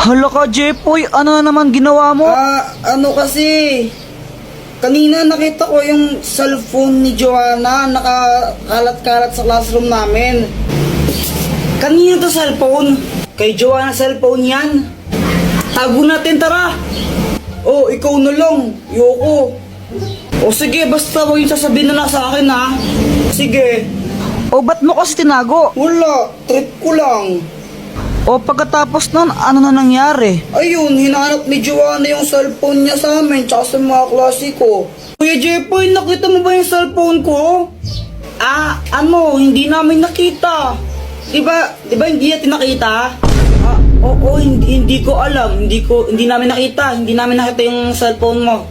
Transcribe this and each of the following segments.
Hala ka, Jepoy, ano na naman ginawa mo? Ano kasi, kanina nakita ko yung cellphone ni Joanna nakakalat-kalat sa classroom namin. Kanina to cellphone? Kay Joanna cellphone yan. Tago natin, tara. Oh, ikaw na lang. Yoko. O sige, basta huwag yung sasabihin na nasa akin ha. Sige. O ba't mo kasi tinago? Wala, trip ko lang. O pagkatapos nun, ano na nangyari? Ayun, hinanap ni Joanna yung cellphone niya sa amin tsaka sa mga klase ko. Kuya Jepoy, nakita mo ba yung cellphone ko? Hindi namin nakita. Diba hindi natin nakita? Oo, hindi ko alam. Hindi namin nakita. Hindi namin nakita yung cellphone mo.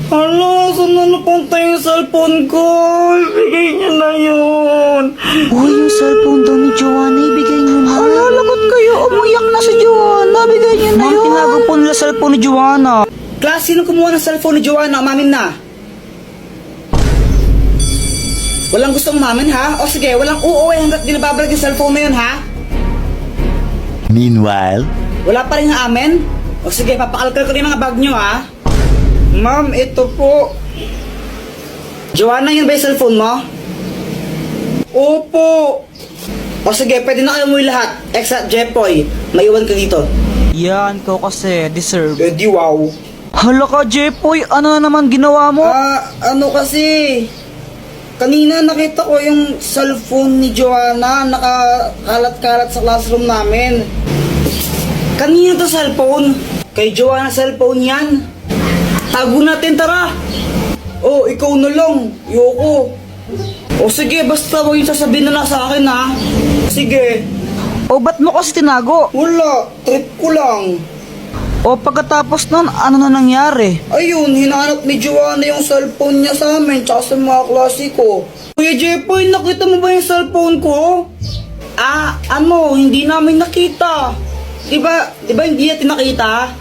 Hala, saan na napunta yung cellphone ko? Ibigay niya na yun. Uy, yung cellphone daw ni Joanna, ibigay niyo na. Hala, lagot kayo. Umiyak na si Joanna. Bigay niyo na yun. Tinago po nila cellphone ni Joanna. Class, sino kumuha ng cellphone ni Joanna? Umamin na. Walang gustong umamin, ha? O sige, walang uuwi hanggat di nababalag yung cellphone na yun, ha? Meanwhile, Wala pa rin amin? O sige, papakalkal ko rin mga bag nyo, ha? Ma'am, ito po. Joanna, yun ba yung cellphone mo? Opo. O sige, pwede na kayo umuwi lahat. Except Jepoy, maiwan ka dito. Yan, ko kasi deserve. Di wow. Hala ka, Jepoy, ano na naman ginawa mo? Ano kasi, kanina nakita ko yung cellphone ni Joanna nakakalat-kalat sa classroom namin. Kanina to cellphone? Kay Joanna cellphone yan. Tago natin, tara. Oh, ikaw na lang. Yoko. O sige, basta huwag yung sasabihin na nasa akin ha. Sige. O ba't mo kasi tinago? Wala, trip ko lang. O pagkatapos nun, ano na nangyari? Ayun, hinanap ni Joanna yung cellphone niya sa amin tsaka sa mga klase ko. Kuya Jepoy, nakita mo ba yung cellphone ko? Hindi namin nakita. Diba hindi natin nakita?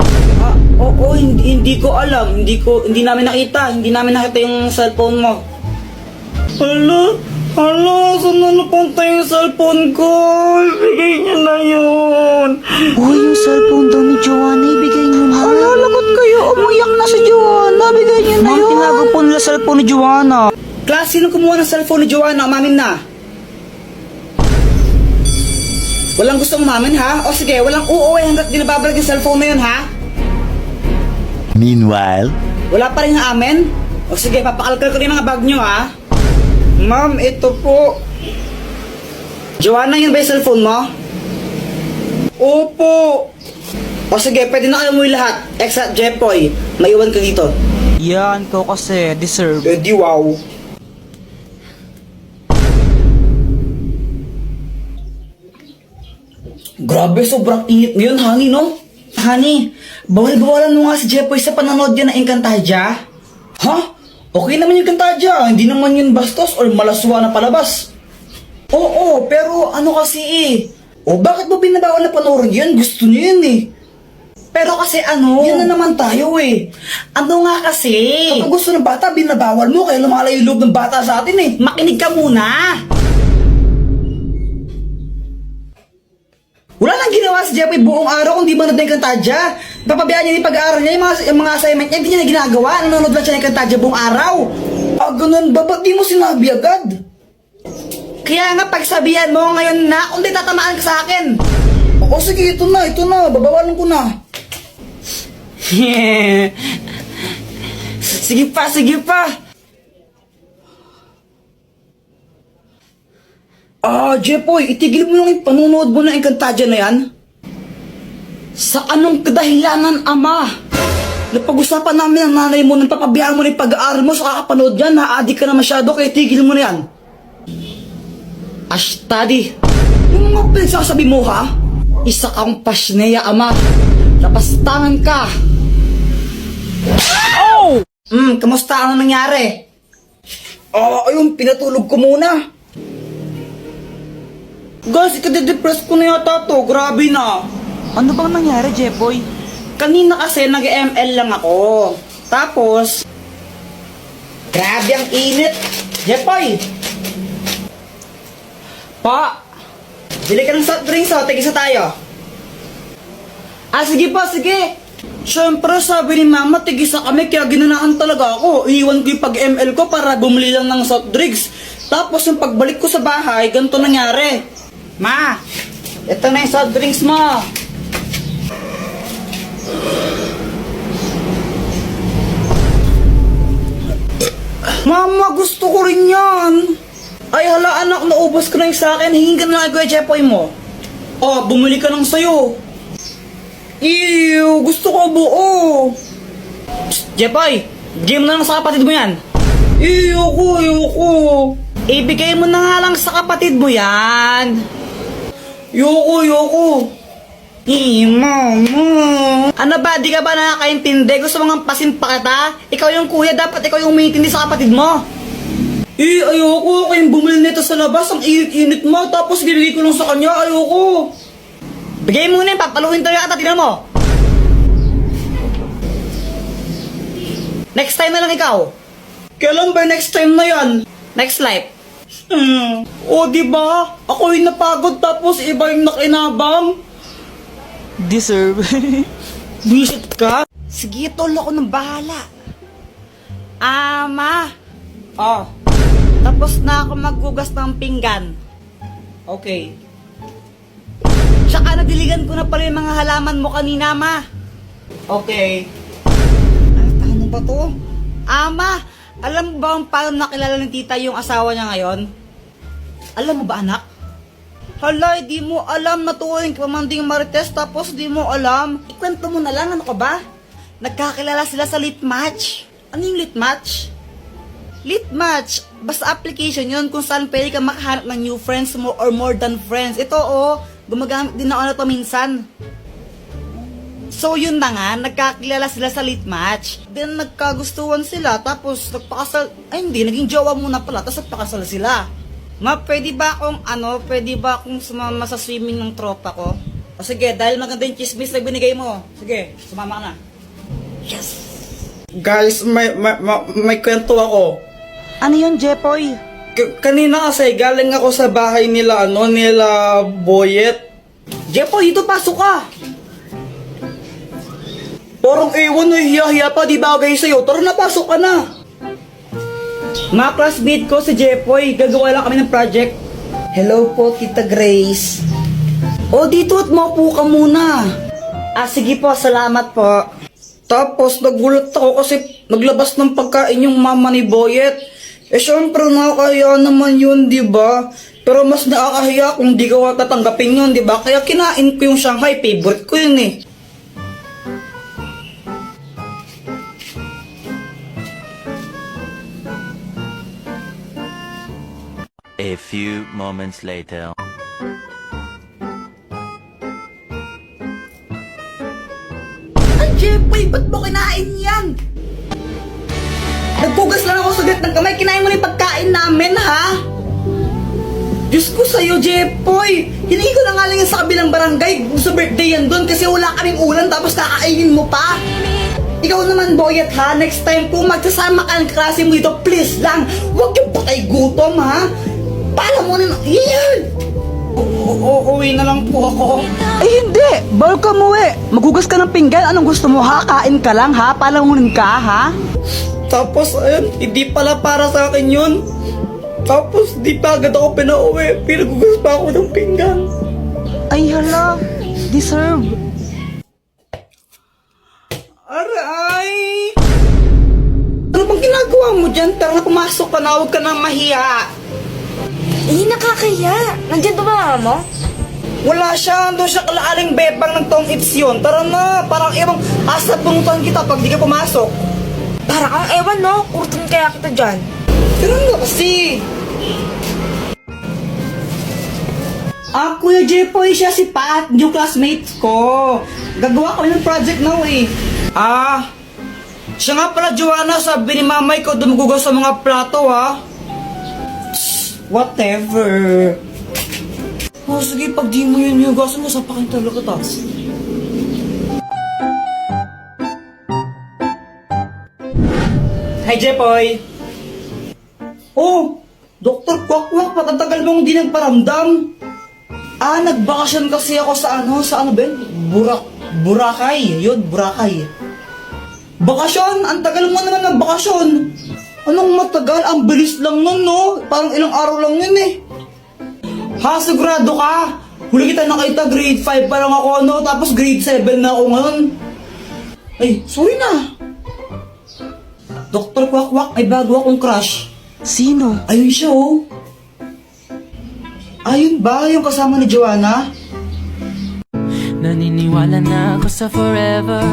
Oo, hindi ko alam. Hindi namin nakita. Hindi namin nakita yung cellphone mo. Hala, saan na napunta yung cellphone ko? Ibigay niya na yun. Uy, yung cellphone daw ni Joanna, ibigay niyo na. Hala, lagot kayo. Umiyak na si Joanna. Bigay niyo na yun. Tinago po nila cellphone ni Joanna. Class, sino kumuha ng cellphone ni Joanna? Umamin na. Walang gustong umamin, ha? O sige, walang uuwi hanggat di nababalag yung cellphone na yun, ha? meanwhile, Wala pa rin amin? O sige, papakalkal ko rin mga bag nyo, ha? Ma'am, ito po. Joanna, yun ba yung cellphone mo? Opo. O sige, pwede na kayo umuwi lahat. Except Jepoy, maiwan ka dito. Yan, ko kasi deserve. Di wow. Grabe, sobrang init ngayon, honey, no? Honey, bawal-bawalan mo nga si Jepoy sa panonood yan ng Encantadia. Ha? Okay naman yung Encantadia, hindi naman yun bastos or malaswa na palabas. Oo, pero ano kasi O bakit mo binabawal na panoorin yan? Gusto niyo yun Pero kasi yan na naman tayo Ano nga kasi? Kapag gusto ng bata, binabawal mo kaya lumalayo yung loob ng bata sa atin Makinig ka muna! Wala nang ginawa si Jepoy buong araw kung di manood ng Encantadia. Papabayaan niya yung pag-aaral niya, yung mga assignment niya, hindi niya na ginagawa. Nanonood lang siya ng Encantadia buong araw. Ganun ba? Ba't di mo sinabi agad? Kaya nga pagsabihan mo ngayon na kung di tatamaan ka sa akin. O sige, ito na. Babawalan ko na. Sige pa. Jepoy, itigil mo lang yung panunood mo ng Encantadia na yan. Sa anong kadahilanan, ama? Napag-usapan namin ang nanay mo nang papabayaan mo na yung pag-aaral mo sa kakapanood yan. Na-addict ka na masyado kaya tigil mo na yan. Ashtadi, yung mga pinagsasabi mo ha? Isa kang pasneya, ama. Napastangan ka. Oh! Kamusta? Ano nangyari? Ayun, pinatulog ko muna. Guys, ikade-depress ko na yata to. Grabe na. Ano bang nangyari, Jepoy? Kanina kasi nag-ML lang ako. Tapos, grabe ang init. Jepoy! Pa! Bili ka ng soft drinks, tigisa tayo. Sige pa, sige. Siyempre, sabi ni Mama, tigisa kami, kaya ginanahan talaga ako. Iiwan ko yung pag-ML ko para bumili lang ng soft drinks. Tapos yung pagbalik ko sa bahay, ganito nangyari. Ma, ito na yung soft drinks mo. Mama, gusto ko rin yan. Ay hala anak, naubos ko na yung sa akin. Hingin ka na lang Kuya Jepoy mo. Oh, bumili ka ng sayo. Ew, gusto ko buo. Psst, Jepoy, bigay mo na lang sa kapatid mo yan. Ayoko. Ibigay mo na nga lang sa kapatid mo yan. Yoko. Mama. Ano ba, di ka ba nakakaintindi? Gusto mo nga pasimpa kita? Ikaw yung kuya, dapat ikaw yung umiintindi sa kapatid mo. Ayoko. Kayong bumili nito sa labas, ang init-init mo, tapos ginigay ko lang sa kanya, ayoko. Bigay mo na yun, papaluin tayo kita, tingnan mo. Next time na lang ikaw. Kailan ba next time na yan? Next life. O, diba? Ako yung napagod, tapos iba yung nakinabang. Deserve. Visit ka? Sige, tol, ako nang bahala. Ma. Oh. Tapos na ako maghugas ng pinggan. Okay. Tsaka nadiligan ko na pala yung mga halaman mo kanina, Ma. Okay. Ano ba to? Ma, alam mo ba kung paano nakilala ng tita yung asawa niya ngayon? Alam mo ba, anak? Hala, di mo alam na tuwing pamanding Marites tapos di mo alam. Ikwento mo na lang, ano ka ba? Nagkakilala sila sa lit match. Ano yung lit match? Lit match, basta application yun kung saan pwede ka makahanap ng new friends mo or more than friends. Ito gumagamit din ako na ito minsan. So yun na nga, nagkakilala sila sa lit match. Then nagkagustuhan sila, tapos nagpakasal, naging jowa muna pala, tapos nagpakasal sila. Ma, pwede ba akong sumama sa swimming ng tropa ko? O sige, dahil maganda yung chismis na binigay mo. Sige, sumama ka na. Yes! Guys, may kwento ako. Ano yun, Jepoy? Kanina kasi galing ako sa bahay nila, nila Boyet. Jepoy, dito pasok ka! Parang ewan, hiya-hiya pa, di bagay sa'yo. Tara na, pasok ka na! Mga classmate ko si Jepoy, gagawa lang kami ng project. Hello po, Tita Grace. Dito at maupo ka muna. Sige po, salamat po. Tapos nagulat ako kasi naglabas ng pagkain yung mama ni Boyet. Syempre nakakaya naman yun, di ba? Pero mas nakakahiya kung di ka tatanggapin yun, di ba? Kaya kinain ko yung Shanghai, favorite ko yun eh. A few moments later. Ay, Jepoy, ba't mo kinain yan? Nagpugas lang ako sugat ng kamay, kinain mo na yung pagkain namin, ha? Diyos ko sa'yo, Jepoy. Hiningi ko na nga lang yan sa kabilang barangay. Sa birthday yan doon kasi wala kaming ulan tapos kakainin mo pa. Ikaw naman, Boyet, ha? Next time kung magsasama ka ng klase mo dito, please lang, huwag yung patay gutom, ha? Paalam mo na, yan! Uuwi na lang po ako. Ay hindi, bawal ka umuwi. Maghugas ka ng pinggan, anong gusto mo ha? Kain ka lang ha? Palamunin ka ha? Tapos, ayun, hindi pala para sa akin yun. Tapos, di pa agad ako pinauwi. Pinagugas pa ako ng pinggan. Ay hala, deserve. Aray! Ano bang ginagawa mo dyan? Tara na, pumasok ka na, huwag ka nang mahiya. Nakakahiya. Nandiyan ba mama mo? Wala siya, doon siya kalaaling bebang ng tong its yun. Tara na, parang ibang asa punutan kita pag di ka pumasok. Para kang ewan, no? Kurtan kaya kita dyan. Tara na kasi. Kuya Jepoy, siya si Pat, yung classmate ko. Gagawa ko ng project now eh. Siya nga pala, Joanna, sabi ni mamay ko dumugugas sa mga plato, ha? Whatever. Sige, pag di mo yun hugasan mo, sapakin talaga kita. Hi, Jepoy. Dr. Kwakwak, patatagal mong hindi nagparamdam. Nagbakasyon kasi ako sa ba yun? Boracay. Yun, Boracay. Bakasyon? Ang tagal mo naman ng bakasyon. Anong matagal? Ang bilis lang nun, no? Parang ilang araw lang yun eh. Ha? Sigurado ka? Huli kita nakita, grade 5 pa lang ako, no? Tapos grade 7 na ako ngayon. Ay, sorry na. Dr. Kwakwak, ay bago akong crush. Sino? Ayun siya, oh. Ayun ba? Yung kasama ni Joanna? Naniniwala na ako sa forever.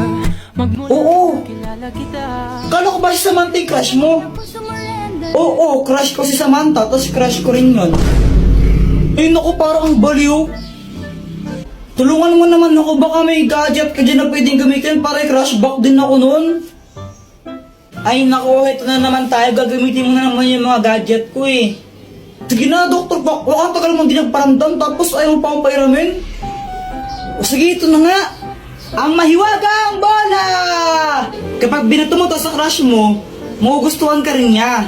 Oo. Kilala kita. Kala ko ba si Samantha yung crush mo? Oo, crush ko si Samantha, tapos crush ko rin yun. Ay naku, parang ang baliw. Tulungan mo naman ako, baka may gadget ka dyan na pwedeng gamitin para i-crush back din ako nun. Ay naku, ito na naman tayo, gagamitin mo na naman yung mga gadget ko eh. Sige na, Dr. Baka tagal mong di nagparamdam tapos ayaw mo pa akong pairamin. O sige, ito na nga. Ang mahiwagang bola! Kapag binato mo to sa crush mo, magugustuhan ka rin niya.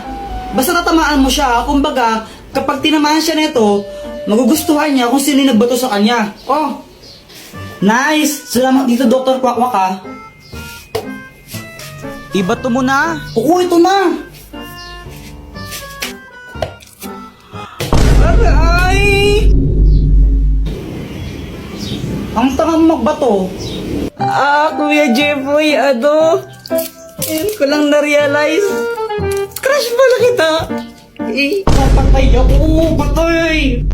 Basta tatamaan mo siya, kumbaga, kapag tinamaan siya nito, magugustuhan niya kung sino yung nagbato sa kanya. Oh, nice! Salamat dito, Dr. Kwakwak ha. Ibato mo na. Oo, ito na! Aray! Ang tangang magbato. Kuya Jeffoy, ano? Ngayon ko lang na-realize. Crush pala kita. Papatay ako, batoy!